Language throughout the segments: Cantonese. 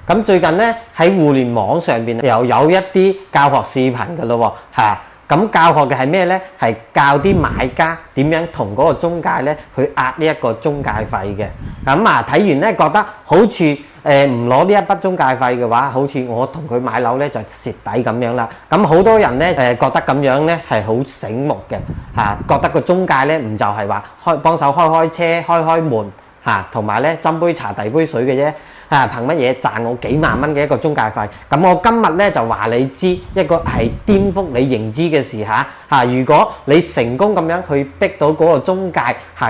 咁最近咧喺互聯網上邊又有一啲教學視頻㗎咯喎嚇。咁教學嘅係咩咧？係教啲買家點樣同嗰個中介咧去壓呢一個中介費嘅。咁啊睇完咧覺得好似唔攞呢一筆中介費嘅話，好似我同佢買樓咧就蝕底咁樣啦。咁好多人咧覺得咁樣咧係好醒目嘅嚇，覺得個中介咧唔就係話幫手開車、開門嚇，同埋咧斟杯茶遞杯水嘅啫。憑乜嘢賺我幾萬蚊嘅一個中介費？咁我今日咧就話你知一個係顛覆你認知嘅事嚇。如果你成功咁樣去逼到嗰個中介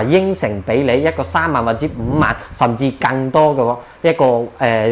應承俾你一個3萬或者5萬甚至更多嘅一個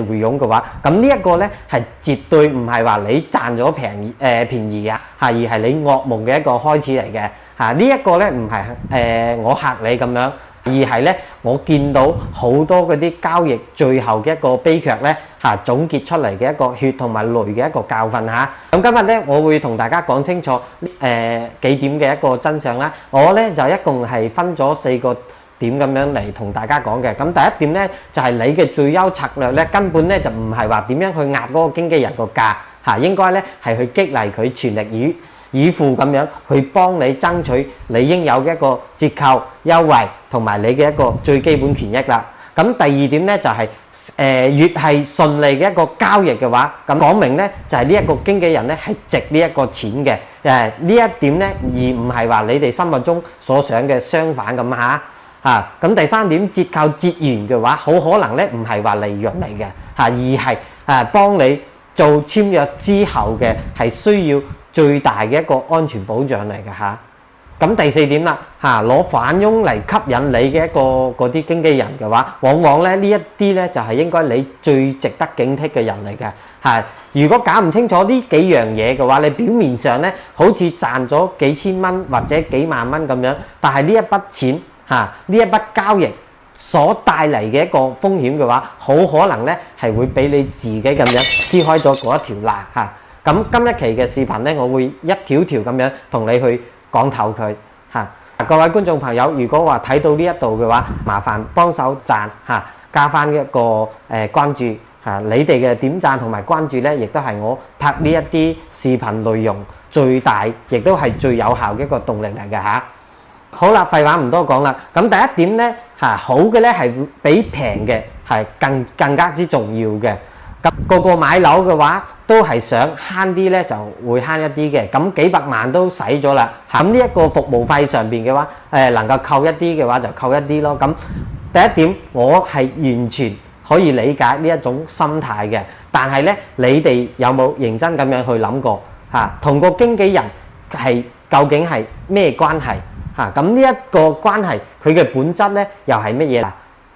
回佣嘅話，咁呢一個咧係絕對唔係話你賺咗便宜啊，而係你噩夢嘅一個開始嚟嘅。呢一個咧唔係我嚇你咁樣。而係咧，我見到好多嗰啲交易最後嘅一個悲劇咧總結出嚟嘅一個血同埋淚嘅一個教訓嚇。咁今日咧，我會同大家講清楚幾點嘅一個真相啦。我咧就一共係分咗4個點咁樣嚟同大家講嘅。咁第一點咧就係你嘅最優策略咧，根本咧就唔係話點樣去壓嗰個經紀人個價應該咧係去激勵佢全力以赴咁樣去幫你爭取你應有嘅一個折扣優惠同埋你嘅一個最基本權益啦。咁第二點咧就係越係順利嘅一個交易嘅話，咁講明咧就係呢一個經紀人咧係值呢一個錢嘅。呢一點咧而唔係話你哋心目中所想嘅相反咁嚇。咁第三點，折扣折完嘅話，好可能咧唔係話利潤嚟嘅而係幫你做簽約之後嘅係需要最大嘅一個安全保障嚟嘅嚇。咁第四點啦攞反佣嚟吸引你嘅一個嗰啲經紀人嘅話，往往咧呢一啲咧就係應該你最值得警惕嘅人嚟嘅。如果搞唔清楚呢幾樣嘢嘅話，你表面上咧好似賺咗幾千蚊或者幾萬蚊咁樣，但係呢一筆錢呢一筆交易所帶嚟嘅一個風險嘅話，好可能咧係會俾你自己咁樣撕開咗嗰一條罅。咁今一期嘅視頻咧，我會一條條咁樣同你去講透佢各位觀眾朋友，如果話睇到呢一度嘅話，麻煩幫手讚加翻一個關注你哋嘅點讚同埋關注咧，亦都係我拍呢一啲視頻內容最大，亦都係最有效嘅一個動力嚟嘅好啦，廢話唔多講啦。咁第一點咧好嘅咧係比平嘅係更加之重要嘅。咁個買樓嘅話都係想慳啲咧，就會慳一啲嘅。咁幾百萬都使咗啦。咁呢一個服務費上邊嘅話，能夠扣一啲嘅話就扣一啲咯。咁第一點我係完全可以理解呢一種心態嘅，但係咧你哋有冇認真咁樣去諗過同個經紀人係究竟係咩關係咁呢一個關係佢嘅本質咧又係乜嘢？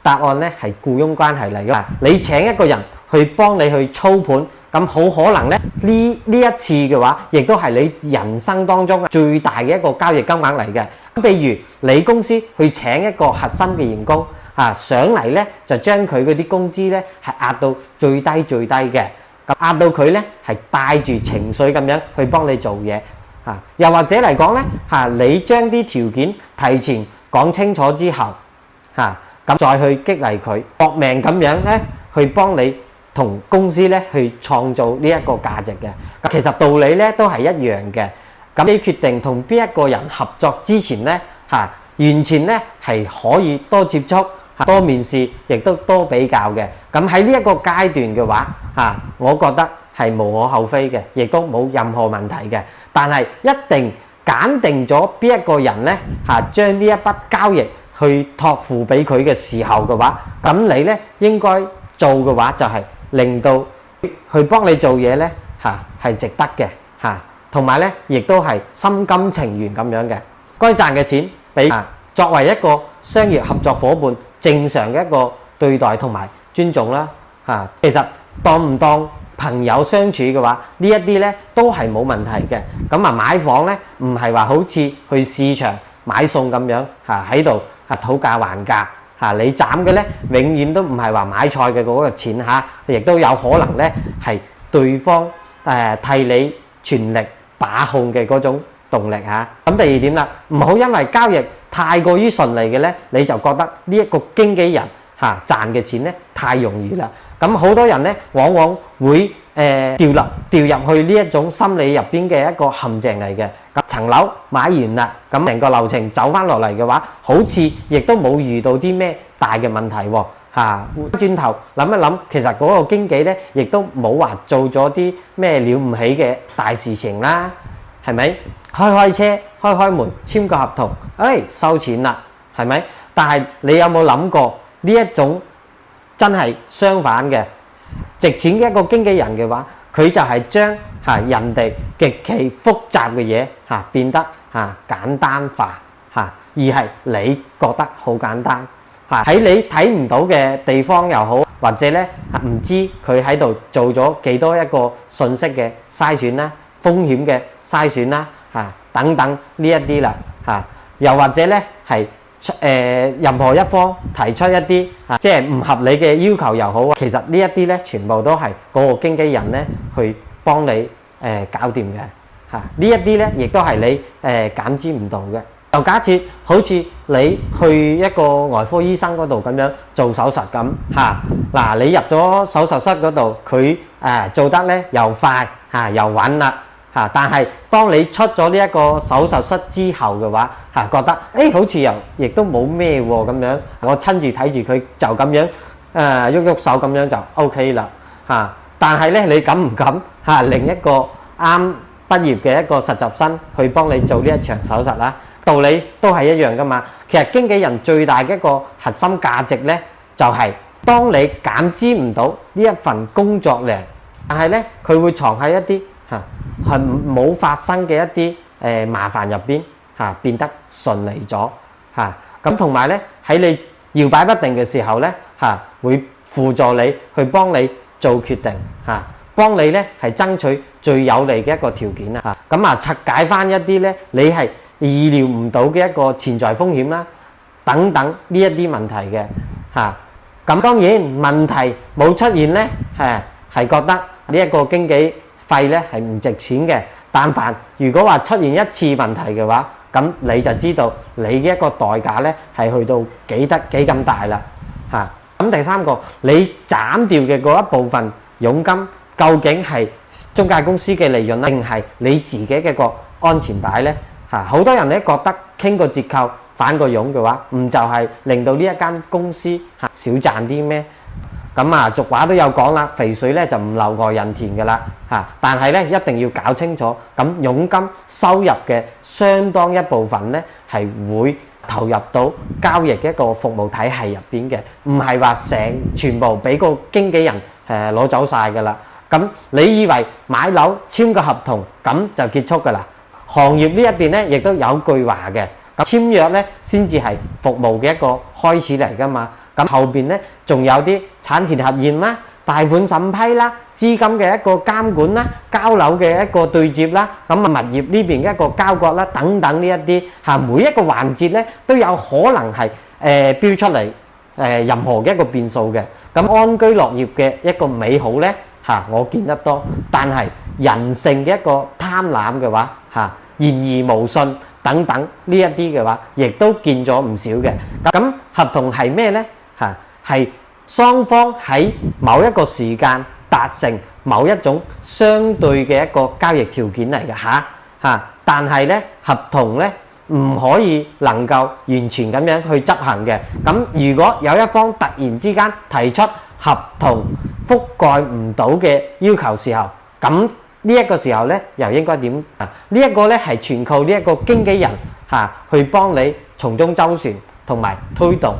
答案咧係僱傭關係嚟㗎。你請一個人去幫你去操盤，咁好可能咧呢一次嘅話，亦都係你人生當中最大嘅一個交易金額嚟嘅。咁譬如你公司去請一個核心嘅員工上嚟咧，就將佢嗰啲工資咧係壓到最低嘅，咁壓到佢咧係帶住情緒咁樣去幫你做嘢又或者嚟講咧你將啲條件提前講清楚之後咁再去激勵佢搏命咁樣咧去幫你同公司咧去創造呢一個價值嘅。咁其實道理咧都係一樣嘅。咁你決定同邊一個人合作之前咧完全咧係可以多接觸、多面試，亦都多比較嘅。咁喺呢一個階段嘅話我覺得係無可厚非嘅，亦都冇任何問題嘅。但係一定揀定咗邊一個人咧將呢一筆交易去託付俾佢嘅時候嘅話，咁你咧應該做嘅話就係令到去幫你做嘢咧係值得嘅同埋咧亦都係心甘情願咁樣嘅。該賺嘅錢俾作為一個商業合作夥伴正常嘅一個對待同埋尊重啦其實當唔當朋友相處嘅話，呢一啲咧都係冇問題嘅。咁買房咧唔係話好似去市場買餸咁樣喺度討價還價你斬嘅咧永遠都唔係話買菜嘅嗰個錢亦都有可能咧係對方替你全力把控嘅嗰種動力咁第二點啦，唔好因為交易太過於順利嘅咧，你就覺得呢一個經紀人賺嘅錢咧太容易啦。咁好多人咧往往會掉入去呢一種心理入邊嘅一個陷阱嚟嘅。咁層樓買完啦，咁成個流程走翻落嚟嘅話，好似亦都冇遇到啲咩大嘅問題喎。轉頭諗一諗，其實嗰個經紀咧亦都冇話做咗啲咩了唔起嘅大事情啦，係咪？開車開門簽個合同，收錢啦，係咪？但係你有冇諗過呢一種真係相反嘅值錢嘅一個經紀人嘅話，佢就係將人哋極其複雜嘅嘢變得簡單化，而係你覺得好簡單。喺你睇唔到嘅地方又好，或者咧唔知佢喺度做咗幾多一個信息嘅篩選啦、風險嘅篩選啦，等等呢一啲啦，又或者咧係任何一方提出一啲即係唔合理嘅要求又好，其實呢一啲咧全部都係嗰個經紀人咧去幫你搞掂嘅，呢一啲咧亦都係你減知唔到嘅。就假設好似你去一個外科醫生嗰度咁樣做手術咁，你入咗手術室嗰度，佢做得咧又快又穩啦，但係當你出咗呢一個手術室之後嘅話，覺得好似又亦都冇咩喎咁樣，我親自睇住佢就咁樣喐喐手咁樣就 OK 啦，但係咧你敢唔敢另一個啱畢業嘅一個實習生去幫你做呢一場手術啦？道理都係一樣噶嘛。其實經紀人最大嘅一個核心價值咧，就係當你感知唔到呢一份工作量，但係咧佢會藏喺一啲係冇發生嘅一啲麻煩入邊變得順利咗咁，同埋咧喺你搖擺不定嘅時候咧會輔助你去幫你做決定幫你咧係爭取最有利嘅一個條件啦咁拆解翻一啲咧你係意料唔到嘅一個潛在風險啦，等等呢一啲問題嘅咁當然問題冇出現咧係覺得呢一個經紀費咧係唔值錢嘅，但凡如果話出現一次問題嘅話，咁你就知道你嘅一個代價咧係去到幾咁大啦咁第三個，你斬掉嘅嗰一部分佣金，究竟係中介公司嘅利潤定係你自己嘅個安全帶咧？好多人咧覺得傾個折扣返個佣嘅話，唔就係令到呢一間公司少賺啲咩？咁俗話都有講啦，肥水咧就唔流外人田㗎啦但係咧一定要搞清楚，咁佣金收入嘅相當一部分咧係會投入到交易嘅一個服務體系入邊嘅，唔係話全部俾個經紀人攞走晒㗎啦。咁你以為買樓簽個合同咁就結束㗎啦？行業呢一邊咧，亦都有句話嘅，咁簽約咧先至係服務嘅一個開始嚟㗎嘛。咁後邊咧仲有啲產權核驗啦、貸款審批啦、資金嘅一個監管啦、交樓嘅一個對接啦，咁物業呢邊嘅一個交割啦，等等呢一啲每一個環節咧都有可能係標出嚟任何嘅一個變數嘅。咁安居樂業嘅一個美好咧我見得多，但係人性嘅一個貪婪嘅話言而無信等等呢一啲嘅話，亦都見咗唔少嘅。咁合同係咩呢？係雙方喺某一個時間達成某一種相對嘅一個交易條件嚟嘅但係呢合同呢唔可以能夠完全咁樣去執行嘅。咁如果有一方突然之間提出合同覆蓋唔到嘅要求時候，咁呢一個時候咧，又應該點？呢一個咧係全靠呢一個經紀人去幫你從中周旋同埋推動，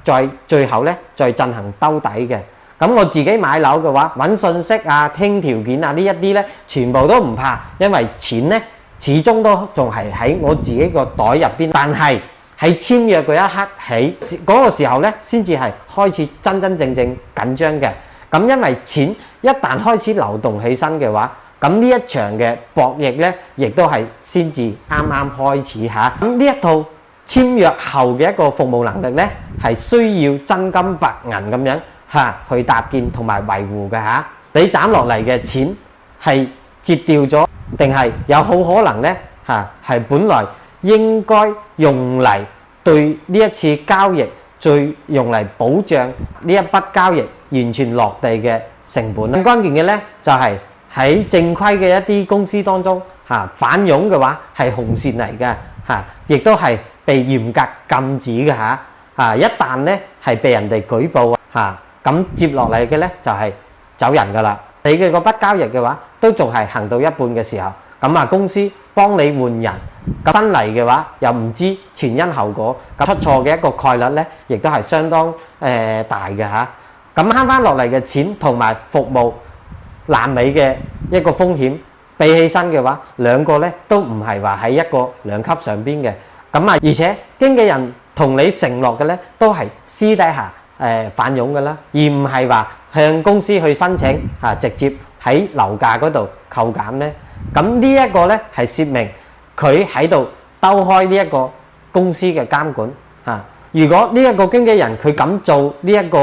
再最後咧再進行兜底嘅。咁我自己買樓嘅話，揾信息傾條件呢一啲咧，全部都唔怕，因為錢咧始終都仲係喺我自己個袋入邊。但係喺簽約嗰一刻起，嗰個時候咧，先至係開始真真正正緊張嘅。咁因為錢一旦開始流動起身嘅話，咁呢一場嘅博弈咧，亦都係先至啱啱開始嚇。咁呢一套簽約後嘅一個服務能力咧，係需要真金白銀咁樣去搭建同埋維護嘅嚇。你斬落嚟嘅錢係折掉咗，定係有好可能咧係本來應該用嚟對呢一次交易最用嚟保障呢一筆交易完全落地嘅成本。更關鍵嘅咧就係喺正規嘅一啲公司當中反佣嘅話係紅線嚟嘅亦都係被嚴格禁止嘅一旦咧係被人哋舉報咁接落嚟嘅咧就係走人㗎啦。你嘅嗰筆交易嘅話都仲係行到一半嘅時候，咁公司幫你換人，咁新嚟嘅話又唔知前因後果，咁出錯嘅一個概率咧，亦都係相當大嘅咁慳翻落嚟嘅錢同埋服務爛尾嘅一個風險比起身嘅話，兩個咧都唔係話喺一個兩級上邊嘅。而且經紀人同你承諾嘅咧都係私底下反佣嘅啦，而唔係話向公司去申請直接喺樓價嗰度扣減咧。咁呢一個咧係説明佢喺度兜開呢一個公司嘅監管如果呢一個經紀人佢敢做呢一個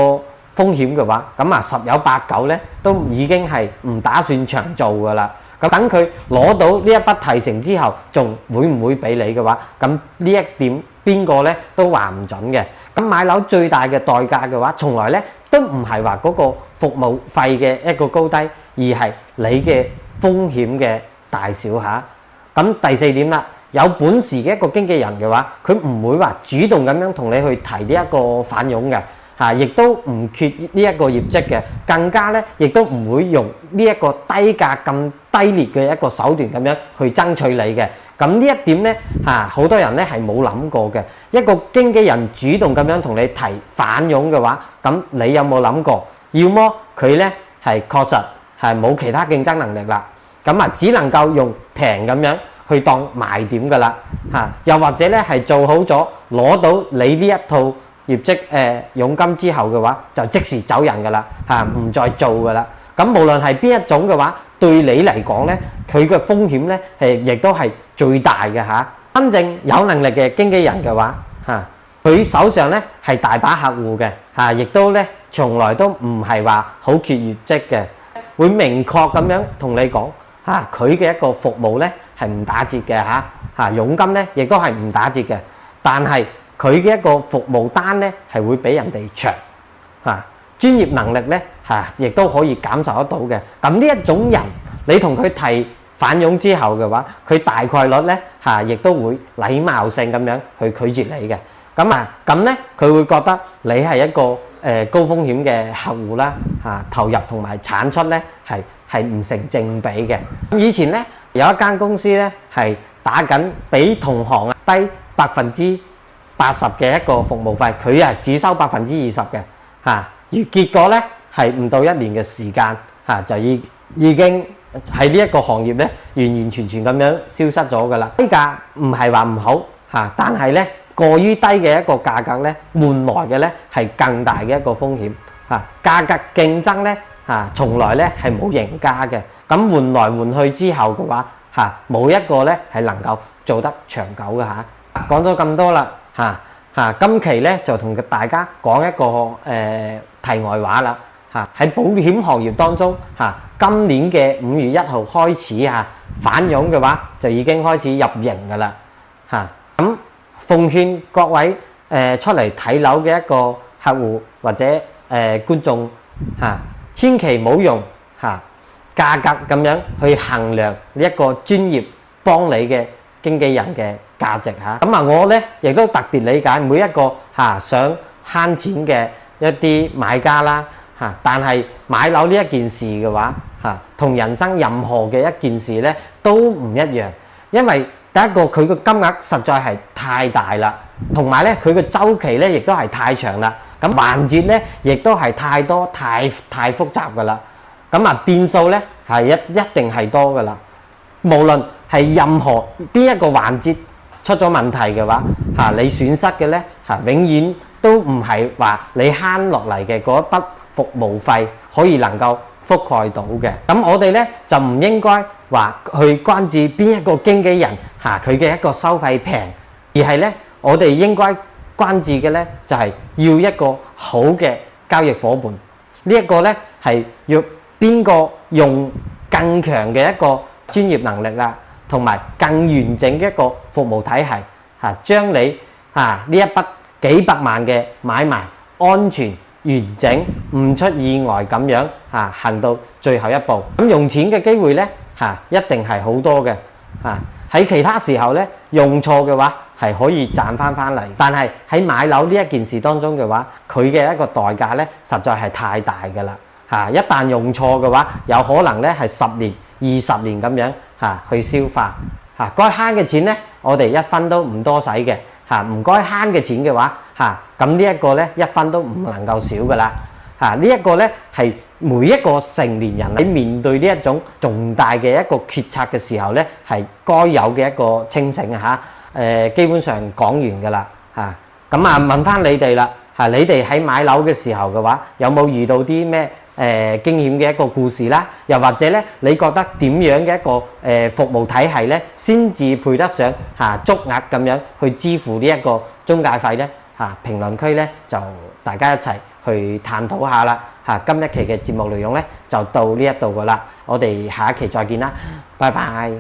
風險嘅話，咁十有八九咧都已經係唔打算長做噶啦。咁等佢攞到呢一筆提成之後，仲會唔會俾你嘅話，咁呢一點邊個咧都話唔準嘅。咁買樓最大嘅代價嘅話，從來咧都唔係話嗰個服務費嘅一個高低，而係你嘅風險嘅大小咁第四點啦，有本事嘅一個經紀人嘅話，佢唔會話主動咁樣同你去提呢一個反佣嘅亦都唔缺呢一個業績嘅，更加咧亦都唔會用呢一個低價咁低劣嘅一個手段咁樣去爭取你嘅。咁呢一點咧好多人咧係冇諗過嘅。一個經紀人主動咁樣同你提反佣嘅話，咁你有冇諗過？要麼佢咧係確實係冇其他競爭能力啦，咁只能夠用平咁樣去當賣點噶啦又或者咧係做好咗攞到你呢一套業績佣金之後嘅話，就即時走人噶啦唔再做噶啦。咁無論係邊一種嘅話，對你嚟講咧，佢嘅風險咧亦都係最大嘅真正有能力嘅經紀人嘅話佢手上咧係大把客戶嘅亦都咧從來都唔係話好缺業績嘅，會明確咁樣同你講佢嘅一個服務咧係唔打折嘅佣金咧亦都係唔打折嘅，但係佢嘅一個服務單咧係會比人哋長專業能力咧亦都可以感受得到嘅。咁呢一種人，你同佢提反佣之後嘅話，佢大概率咧亦都會禮貌性咁樣去拒絕你嘅。咁咧佢會覺得你係一個高風險嘅客戶啦投入同埋產出咧係唔成正比嘅。咁以前咧有一間公司咧係打緊比同行低80%嘅一個服務費，佢只收20%嘅而結果咧係唔到1年嘅時間就已經喺呢一個行業咧完完全全咁樣消失咗噶啦。低價唔係話唔好但係咧過於低嘅一個價格咧換來嘅咧係更大嘅一個風險價格競爭咧從來咧係冇贏家嘅。咁換來換去之後嘅話冇一個咧係能夠做得長久嘅講咗咁多啦今期咧就同大家講一個題外話啦喺保險行業當中今年嘅5月1號開始反佣嘅話就已經開始入營噶啦咁奉勸各位出嚟睇樓嘅一個客戶或者觀眾千祈唔好用價格咁樣去衡量呢一個專業幫你嘅經紀人嘅價值我咧亦都特別理解每一個想慳錢嘅一啲買家啦但係買樓呢一件事嘅話同人生任何嘅一件事咧都唔一樣，因為第一個佢個金額實在係太大啦，同埋咧佢個周期咧亦都係太長啦，咁環節咧亦都係太多太複雜噶啦，變數咧係一定係多噶啦。無論係任何邊一個環節出咗問題嘅話你損失嘅咧永遠都唔係話你慳落嚟嘅嗰一筆服務費可以能夠覆蓋到嘅。咁我哋咧就唔應該話去關注邊一個經紀人佢嘅一個收費平，而係咧我哋應該關注嘅咧就係要一個好嘅交易夥伴。呢一個咧係要邊個用更強嘅一個專業能力啦，同埋更完整嘅一個服務體系將你呢一筆幾百萬嘅買賣，安全完整，唔出意外咁樣行到最後一步。咁用錢嘅機會呢，一定係好多嘅。喺其他時候呢，用錯嘅話係可以賺翻嚟，但係喺買樓呢一件事當中嘅話，佢嘅一個代價呢，實在係太大㗎啦。一旦用錯嘅話，有可能呢係10年、20年咁樣去消化。該慳嘅錢呢，我哋一分都唔多使嘅。唔該慳嘅錢嘅話，咁呢一個呢，一分都唔能夠少㗎啦。呢一個呢，係每一個成年人喺面對呢一種重大嘅一個決策嘅時候呢，係該有嘅一個清醒基本上講完㗎啦。咁問翻你哋啦，你哋喺買樓嘅時候嘅話，有冇遇到啲咩驚險嘅一個故事啦？又或者呢，你覺得點樣嘅一個服務體系呢，先至配得上足額咁樣去支付呢一個中介費呢？評論區呢，就大家一齊去探討下啦。今一期嘅節目內容呢，就到呢一度㗎啦，我哋下一期再見啦，拜拜。